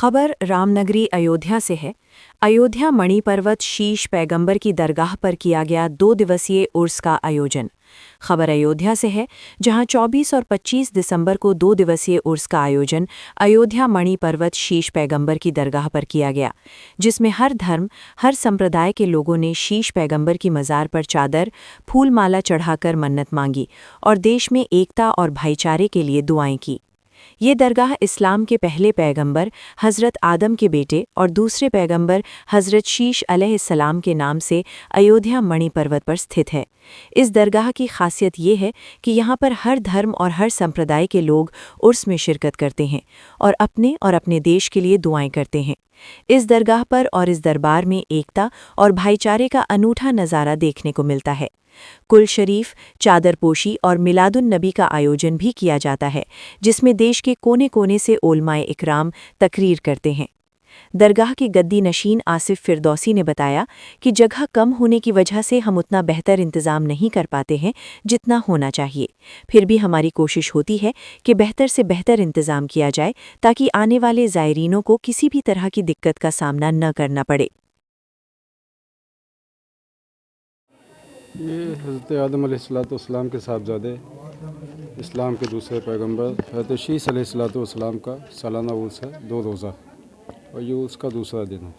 खबर रामनगरी अयोध्या से है। अयोध्या मणि पर्वत शीश पैगंबर की दरगाह पर किया गया 2 दिवसीय उर्स का आयोजन। खबर अयोध्या से है, जहां 24 और 25 दिसंबर को 2 दिवसीय उर्स का आयोजन अयोध्या मणि पर्वत शीश पैगंबर की दरगाह पर किया गया, जिसमें हर धर्म, हर संप्रदाय के लोगों ने शीश पैगंबर की मज़ार पर चादर, फूल माला चढ़ाकर मन्नत मांगी और देश में एकता और भाईचारे के लिए दुआएं की। ये दरगाह इस्लाम के पहले पैगंबर हज़रत आदम के बेटे और दूसरे पैगंबर हज़रत शीश अलैहिस्सलाम के नाम से अयोध्या मणि पर्वत पर स्थित है। इस दरगाह की खासियत ये है कि यहाँ पर हर धर्म और हर संप्रदाय के लोग उर्स में शिरकत करते हैं और अपने देश के लिए दुआएं करते हैं। इस दरगाह पर और इस दरबार में एकता और भाईचारे का अनूठा नज़ारा देखने को मिलता है। कुल शरीफ, चादरपोशी और मिलादुन नबी का आयोजन भी किया जाता है, जिसमें देश के कोने कोने से उलमाए इकराम तकरीर करते हैं। दरगाह के गद्दी नशीन आसिफ फिरदौसी ने बताया कि जगह कम होने की वजह से हम उतना बेहतर इंतज़ाम नहीं कर पाते हैं जितना होना चाहिए। फिर भी हमारी कोशिश होती है कि बेहतर से बेहतर इंतज़ाम किया जाए ताकि आने वाले ज़ायरीनों को किसी भी तरह की दिक्कत का सामना न करना पड़े। ये हज़रत आदम अलैहिस्सलाम के साहबजादे, इस्लाम के दूसरे पैगंबर हज़रत शीश अलैहिस्सलाम का सालाना उर्स है, 2 रोज़ा, और ये उसका दूसरा दिन है।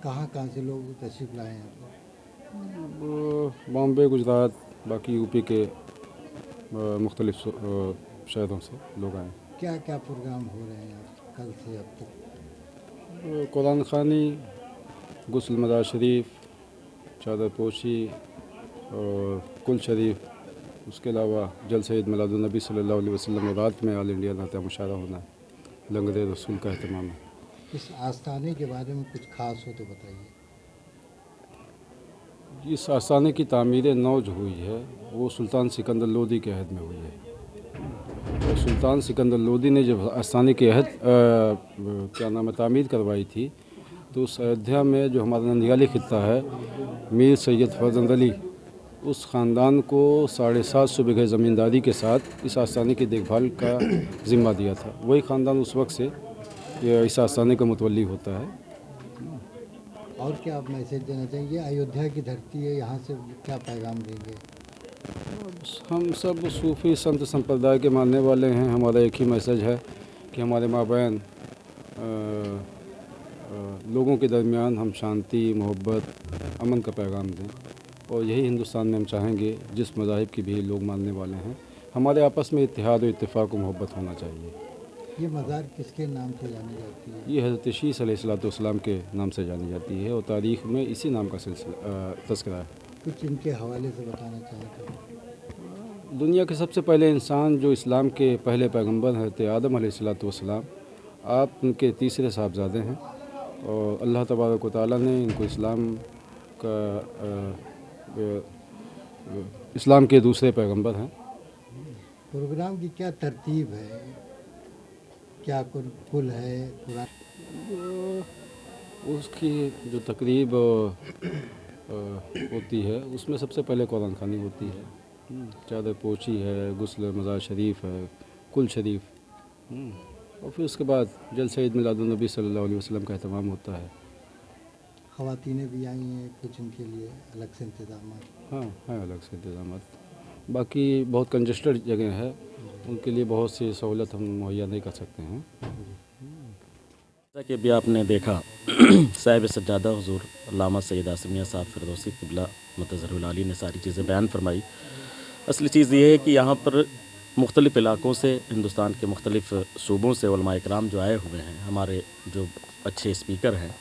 कहाँ से लोग तशरीफ़ लाए हैं? बॉम्बे, गुजरात, बाकी यूपी के मुख्तलिफ शहरों से लोग आए। क्या क्या प्रोग्राम हो रहे हैं कल से अब तक? कुरान ख़वानी, गुस्ल मज़ार शरीफ, चादर पोशी और कुल शरीफ, उसके अलावा जलसे ईद मिलादुन नबी सल्लल्लाहु अलैहि वसल्लम और रात में ऑल इंडिया नाता मुशारा होना है, लंगर रसूल का अहतमाम है। इस आस्थाने के बारे में कुछ खास हो तो बताइए। इस आस्थाने की तामीर नौ जो हुई है वो सुल्तान सिकंदर लोदी के अहद में हुई है। और सुल्तान सिकंदर लोदी ने जब आस्थाने के अहद तामीर करवाई थी, तो उस अयोध्या में जो हमारा नंदियाली खित्ता है, मीर सैयद फर्जंद अली, उस ख़ानदान को 750 बीघे ज़मींदारी के साथ इस आस्थाने की देखभाल का ज़िम्मा दिया था। वही ख़ानदान उस वक्त से इस आस्थाने का मुतवल्ली होता है। और क्या आप मैसेज देना चाहेंगे? अयोध्या की धरती है, यहाँ से क्या पैगाम देंगे? हम सब सूफ़ी संत संप्रदाय के मानने वाले हैं। हमारा एक ही मैसेज है कि हमारे माबैन लोगों के दरमियान हम शांति, मोहब्बत, अमन का पैगाम दें, और यही हिंदुस्तान में हम चाहेंगे जिस मज़ाहिब की भी लोग मानने वाले हैं। हमारे आपस में इत्तेहाद और इत्तेफाक और मोहब्बत होना चाहिए। ये मज़ार किसके नाम से जानी जाती है? ये हज़रत शीश अलैहिस्सलाम के नाम से जानी जाती है और तारीख़ में इसी नाम का तज़किरा है। कुछ इनके हवाले से बताना चाहें तो? दुनिया के सबसे पहले इंसान जो इस्लाम के पहले पैगंबर हज़रत आदम अलैहिस्सलाम, आप उनके तीसरे साहबजादे हैं, और अल्लाह तबारक व तआला ने इनको इस्लाम के दूसरे पैगंबर हैं। प्रोग्राम की क्या तरतीब है? क्या कुल है कुरान? उसकी जो तकरीब होती है उसमें सबसे पहले कुरान ख़वानी होती है, चादर पोशी है, गुस्ल मज़ार शरीफ है, कुल शरीफ, और फिर उसके बाद जलसे ईद मिलादुन नबी सल्लल्लाहु अलैहि वसल्लम का अहतमाम होता है। ख़वातीनें भी आई हैं, कुछ उनके लिए अलग से इंतज़ाम? हाँ, हैं अलग से इंतज़ाम। बाकी बहुत कंजस्टेड जगह है, उनके लिए बहुत सी सहूलत हम मुहैया नहीं कर सकते हैं। जैसा कि अभी आपने देखा साहिब सज्जादा हुज़ूर अल्लामा सैयद आसिम मियां साहब फिरदौसी क़िबला मुतज़रहुल आली ने सारी चीज़ें बयान फरमाई। असली चीज़ ये है कि यहाँ पर मुख्तलिफ़ इलाक़ों से, हिंदुस्तान के मुख्तलिफ़ सूबों से उलमा इकराम जो आए हुए हैं, हमारे जो अच्छे स्पीकर हैं।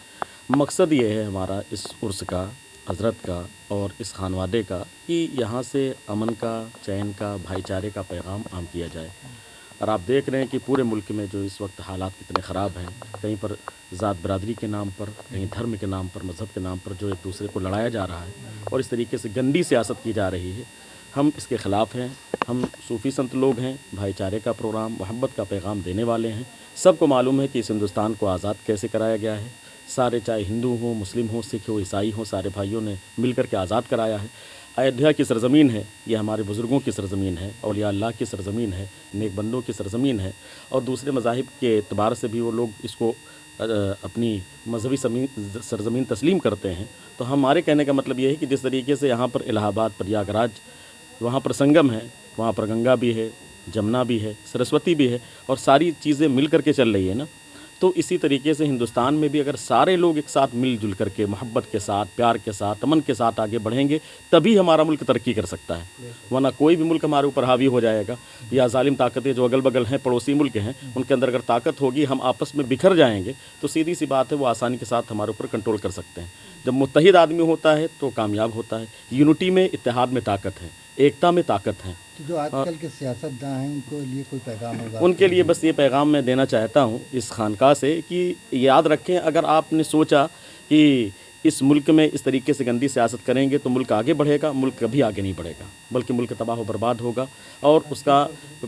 मकसद ये है हमारा इस उर्स का, हज़रत का और इस खानवादे का, कि यहाँ से अमन का, चैन का, भाईचारे का पैगाम आम किया जाए। और आप देख रहे हैं कि पूरे मुल्क में जो इस वक्त हालात कितने ख़राब हैं, कहीं पर ज़ात बरादरी के नाम पर, कहीं धर्म के नाम पर, मज़हब के नाम पर जो एक दूसरे को लड़ाया जा रहा है और इस तरीके से गंदी सियासत की जा रही है, हम इसके ख़िलाफ़ हैं। हम सूफ़ी संत लोग हैं, भाईचारे का प्रोग्राम, मोहब्बत का पैगाम देने वाले हैं। सबको मालूम है कि इस हिंदुस्तान को आज़ाद कैसे कराया गया है। सारे, चाहे हिंदू हों, मुस्लिम हों, सिख हो, ईसाई हों, सारे भाइयों ने मिल कर के आज़ाद कराया है। अयोध्या की सरज़मीन है, ये हमारे बुज़ुर्गों की सरज़मीन है, औलिया अल्लाह की सरज़मीन है, नेक बंदों की सरज़मीन है, और दूसरे मज़ाहिब के एतबार से भी वो लोग इसको अपनी मजहबी सरज़मीन तस्लीम करते हैं। तो हमारे कहने का मतलब ये है कि जिस तरीके से यहाँ पर इलाहाबाद, प्रयागराज, वहाँ पर संगम है, वहाँ पर गंगा भी है, जमुना भी है, सरस्वती भी है, और सारी चीज़ें मिल कर के चल रही है ना। तो इसी तरीके से हिंदुस्तान में भी अगर सारे लोग एक साथ मिलजुल करके मोहब्बत के साथ, प्यार के साथ, अमन के साथ आगे बढ़ेंगे, तभी हमारा मुल्क तरक्की कर सकता है। वरना कोई भी मुल्क हमारे ऊपर हावी हो जाएगा, या जालिम ताकतें जो अगल बगल हैं, पड़ोसी मुल्क हैं, उनके अंदर अगर ताकत होगी, हम आपस में बिखर जाएंगे, तो सीधी सी बात है वो आसानी के साथ हमारे ऊपर कंट्रोल कर सकते हैं। जब मुत्तहिद आदमी होता है तो कामयाब होता है। यूनिटी में, इत्तेहाद में ताकत है, एकता में ताकत है। जो आजकल के सियासतदान हैं उनको लिए कोई पैगाम होगा? उनके लिए बस ये पैगाम मैं देना चाहता हूँ इस खानका से कि याद रखें, अगर आपने सोचा कि इस मुल्क में इस तरीके से गंदी सियासत करेंगे तो मुल्क आगे बढ़ेगा, मुल्क कभी आगे नहीं बढ़ेगा, बल्कि मुल्क तबाह व बर्बाद होगा, और उसका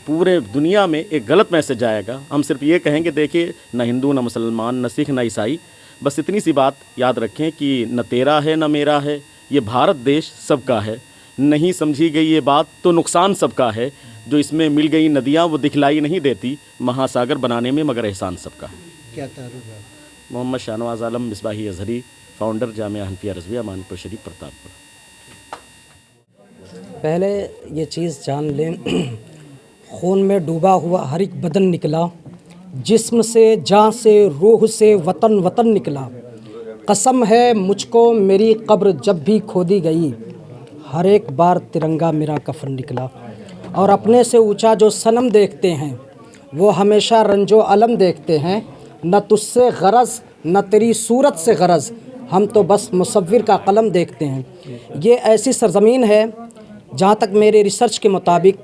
पूरे दुनिया में एक गलत मैसेज जाएगा। हम सिर्फ ये कहेंगे, देखिए, न हिंदू, न मुसलमान, न सिख, न ईसाई, बस इतनी सी बात याद रखें कि न तेरा है न मेरा है, ये भारत देश सबका है। नहीं समझी गई ये बात तो नुकसान सबका है, जो इसमें मिल गई नदियाँ वो दिखलाई नहीं देती, महासागर बनाने में मगर एहसान सबका है। क्या तारुफ है? मोहम्मद शाहनवाज आलम, मिसबाही अजहरी, फाउंडर जामिया हनफिया रज़विया, मानपुर शरीफ, प्रतापपुर। पहले ये चीज़ जान लें, खून में डूबा हुआ हर एक बदन निकला, जिस्म से, जान से, रूह से वतन वतन निकला। कसम है मुझको मेरी कब्र जब भी खोदी गई, हर एक बार तिरंगा मेरा कफन निकला। और अपने से ऊंचा जो सनम देखते हैं वो हमेशा रंजो अलम देखते हैं, न तुझसे गरज न तेरी सूरत से गरज, हम तो बस मुसव्विर का कलम देखते हैं। ये ऐसी सरज़मीन है, जहाँ तक मेरे रिसर्च के मुताबिक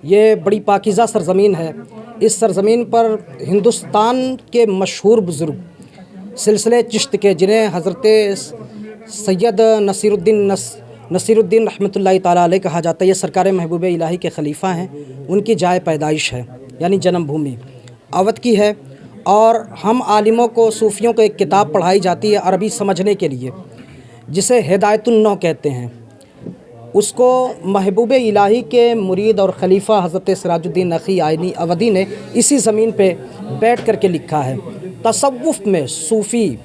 ये बड़ी पाकीज़ा सरज़मीन है। इस सरज़मीन पर हिंदुस्तान के मशहूर बुज़ुर्ग सिलसिले चिश्त के, जिन्हें हज़रत सैयद नसीरुद्दीन रहमतुल्लाहि ताला अलैह कहा जाता है, ये सरकार महबूब इलाही के खलीफा हैं, उनकी जाए पैदाइश है, यानी जन्मभूमि अवध की है। और हम आलिमों को, सूफ़ियों को एक किताब पढ़ाई जाती है अरबी समझने के लिए, जिसे हिदायतुन्नौ कहते हैं। उसको महबूब इलाही के मुरीद और खलीफा हज़रत सिराजुद्दीन नक़ी आइनी अवधी ने इसी ज़मीन पे बैठ कर के लिखा है। तसव्वुफ़ में सूफ़ी,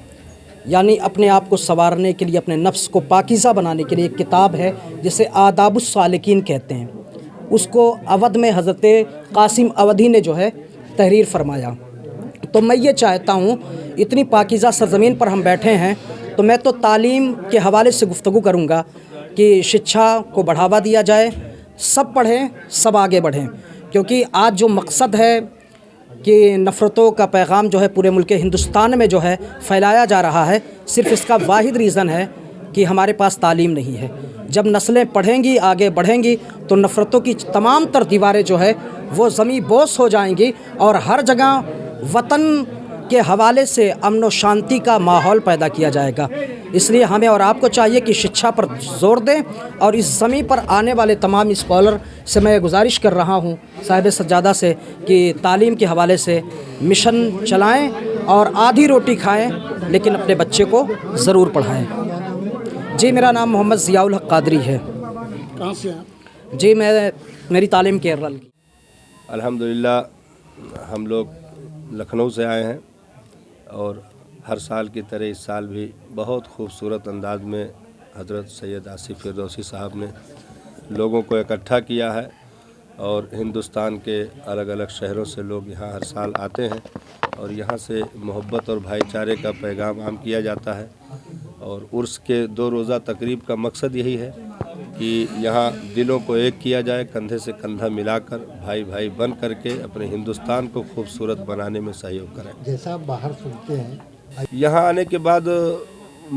यानी अपने आप को संवारने के लिए, अपने नफ्स को पाकीज़ा बनाने के लिए एक किताब है जिसे आदाबुस सालिकीन कहते हैं। उसको अवध में हज़रत कासिम अवधी ने जो है तहरीर फरमाया। तो मैं ये चाहता हूँ, इतनी पाकीज़ा सरज़मीन पर हम बैठे हैं, तो मैं तो तालीम के हवाले से गुफ्तगू करूँगा कि शिक्षा को बढ़ावा दिया जाए, सब पढ़ें, सब आगे बढ़ें। क्योंकि आज जो मकसद है कि नफ़रतों का पैगाम जो है पूरे मुल्क हिंदुस्तान में जो है फैलाया जा रहा है, सिर्फ़ इसका वाहिद रीज़न है कि हमारे पास तालीम नहीं है। जब नस्लें पढ़ेंगी, आगे बढ़ेंगी, तो नफ़रतों की तमाम तर दीवारें जो है वो ज़मीं बोस हो जाएंगी, और हर जगह वतन के हवाले से अमन व शांति का माहौल पैदा किया जाएगा। इसलिए हमें और आपको चाहिए कि शिक्षा पर ज़ोर दें, और इस ज़मीं पर आने वाले तमाम स्कॉलर से मैं गुजारिश कर रहा हूँ, साहिब सज्जादा से, कि तालीम के हवाले से मिशन चलाएं और आधी रोटी खाएं, लेकिन अपने बच्चे को ज़रूर पढ़ाएं। जी, मेरा नाम मोहम्मद ज़ियाउल हक कादरी है। कहाँ से आप? जी, मेरी तालीम केरल की। अल्हम्दुलिल्लाह, हम लोग लखनऊ से आए हैं, और हर साल की तरह इस साल भी बहुत खूबसूरत अंदाज में हज़रत सैयद आसिफ़ फ़िरदौसी साहब ने लोगों को इकट्ठा किया है। और हिंदुस्तान के अलग अलग शहरों से लोग यहाँ हर साल आते हैं, और यहाँ से मोहब्बत और भाईचारे का पैगाम आम किया जाता है। और उर्स के 2 रोज़ा तकरीब का मकसद यही है कि यहाँ दिलों को एक किया जाए, कंधे से कंधा मिलाकर, भाई भाई बन करके अपने हिंदुस्तान को खूबसूरत बनाने में सहयोग करें। जैसा आप बाहर सुनते हैं, यहाँ आने के बाद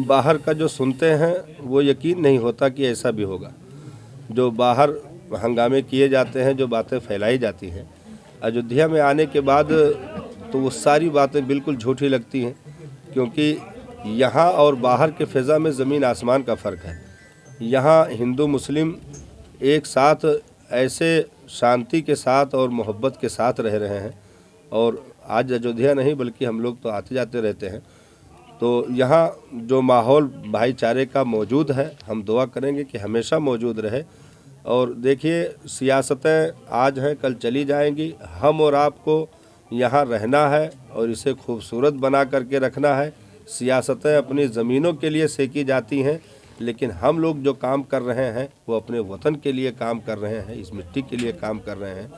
बाहर का जो सुनते हैं वो यकीन नहीं होता कि ऐसा भी होगा। जो बाहर हंगामे किए जाते हैं, जो बातें फैलाई जाती हैं, अयोध्या में आने के बाद तो वो सारी बातें बिल्कुल झूठी लगती हैं, क्योंकि यहाँ और बाहर के फ़िज़ा में ज़मीन आसमान का फ़र्क है। यहाँ हिंदू मुस्लिम एक साथ ऐसे शांति के साथ और मोहब्बत के साथ रह रहे हैं। और आज अयोध्या नहीं बल्कि हम लोग तो आते जाते रहते हैं, تو یہاں جو ماحول بھائی چارے کا موجود ہے ہم دعا کریں گے کہ ہمیشہ موجود رہے. اور دیکھیے سیاستیں آج ہیں کل چلی جائیں گی، ہم اور آپ کو یہاں رہنا ہے اور اسے خوبصورت بنا کر کے رکھنا ہے. سیاستیں اپنی زمینوں کے لیے سینکی جاتی ہیں، لیکن ہم لوگ جو کام کر رہے ہیں وہ اپنے وطن کے لیے کام کر رہے ہیں، اس مٹی کے لیے کام کر رہے ہیں.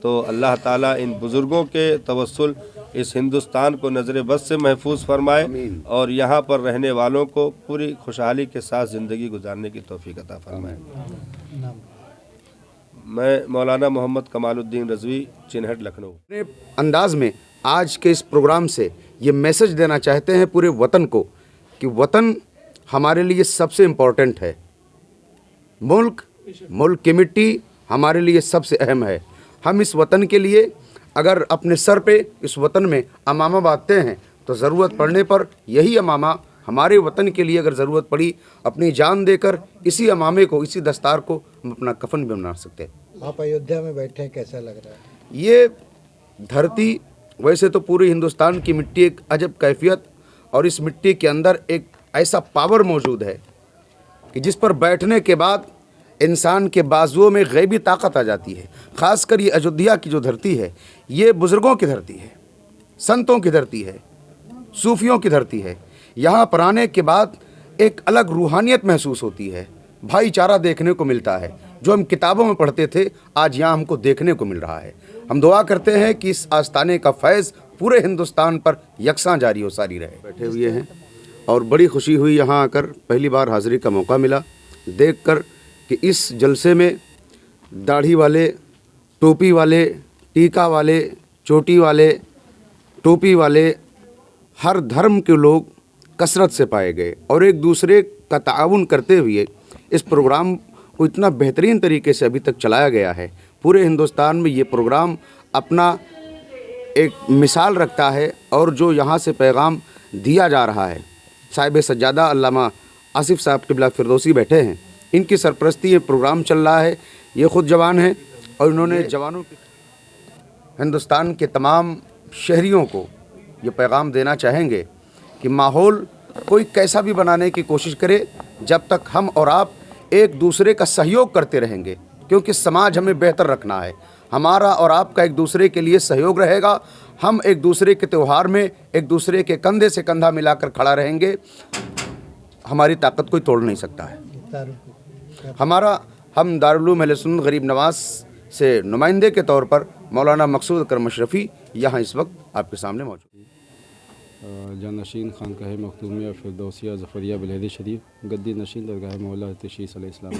تو اللہ تعالیٰ ان بزرگوں کے توسل اس ہندوستان کو نظر بد سے محفوظ فرمائے اور یہاں پر رہنے والوں کو پوری خوشحالی کے ساتھ زندگی گزارنے کی توفیق عطا فرمائے. میں مولانا محمد کمال الدین رضوی، چنہٹ، لکھنؤ. اپنے انداز میں آج کے اس پروگرام سے یہ میسج دینا چاہتے ہیں پورے وطن کو کہ وطن ہمارے لیے سب سے امپورٹنٹ ہے. ملک کی مٹی ہمارے لیے سب سے اہم ہے. ہم اس وطن کے لیے اگر اپنے سر پہ اس وطن میں امامہ باندھتے ہیں تو ضرورت پڑنے پر یہی امامہ ہمارے وطن کے لیے اگر ضرورت پڑی اپنی جان دے کر اسی امامے کو، اسی دستار کو ہم اپنا کفن بھی بنا سکتے ہیں. آپ ایودھیا میں بیٹھے ہیں، کیسا لگ رہا ہے؟ یہ دھرتی، ویسے تو پورے ہندوستان کی مٹی ایک عجب کیفیت، اور اس مٹی کے اندر ایک ایسا پاور موجود ہے کہ جس پر بیٹھنے کے بعد انسان کے بازوؤں میں غیبی طاقت آ جاتی ہے. خاص کر یہ ایودھیا کی جو دھرتی ہے یہ بزرگوں کی دھرتی ہے، سنتوں کی دھرتی ہے، صوفیوں کی دھرتی ہے. یہاں پر آنے کے بعد ایک الگ روحانیت محسوس ہوتی ہے، بھائی چارہ دیکھنے کو ملتا ہے. جو ہم کتابوں میں پڑھتے تھے آج یہاں ہم کو دیکھنے کو مل رہا ہے. ہم دعا کرتے ہیں کہ اس آستانے کا فیض پورے ہندوستان پر یکساں جاری و ساری رہے. بیٹھے ہوئے ہیں اور بڑی خوشی ہوئی یہاں آ کر، پہلی بار حاضری کا موقع ملا دیکھ کر کہ اس جلسے میں داڑھی والے، ٹوپی والے، ٹیکا والے، چوٹی والے، ٹوپی والے، ہر دھرم کے لوگ کثرت سے پائے گئے اور ایک دوسرے کا تعاون کرتے ہوئے اس پروگرام کو اتنا بہترین طریقے سے ابھی تک چلایا گیا ہے. پورے ہندوستان میں یہ پروگرام اپنا ایک مثال رکھتا ہے اور جو یہاں سے پیغام دیا جا رہا ہے. صاحب سجادہ علامہ آصف صاحب قبلہ فردوسی بیٹھے ہیں، ان کی سرپرستی یہ پروگرام چل رہا ہے. یہ خود جوان ہیں اور انہوں نے جوانوں کے ہندوستان کے تمام شہریوں کو یہ پیغام دینا چاہیں گے کہ ماحول کوئی کیسا بھی بنانے کی کوشش کرے، جب تک ہم اور آپ ایک دوسرے کا سہیوگ کرتے رہیں گے، کیونکہ سماج ہمیں بہتر رکھنا ہے. ہمارا اور آپ کا ایک دوسرے کے لیے سہیوگ رہے گا. ہم ایک دوسرے کے تہوار میں ایک دوسرے کے کندھے سے کندھا ملا کر کھڑا رہیں گے. ہماری طاقت کوئی توڑ نہیں سکتا ہے. ہم دارالعلوم اہل سنت غریب نواز سے نمائندے کے طور پر مولانا مقصود اکرم اشرفی یہاں اس وقت آپ کے سامنے موجود ہیں. جانشین خانقاہ مختومیہ فردوسیہ ظفریہ بلحیدی شریف، گدی نشین درگاہ مولا تشیع علیہ السلام.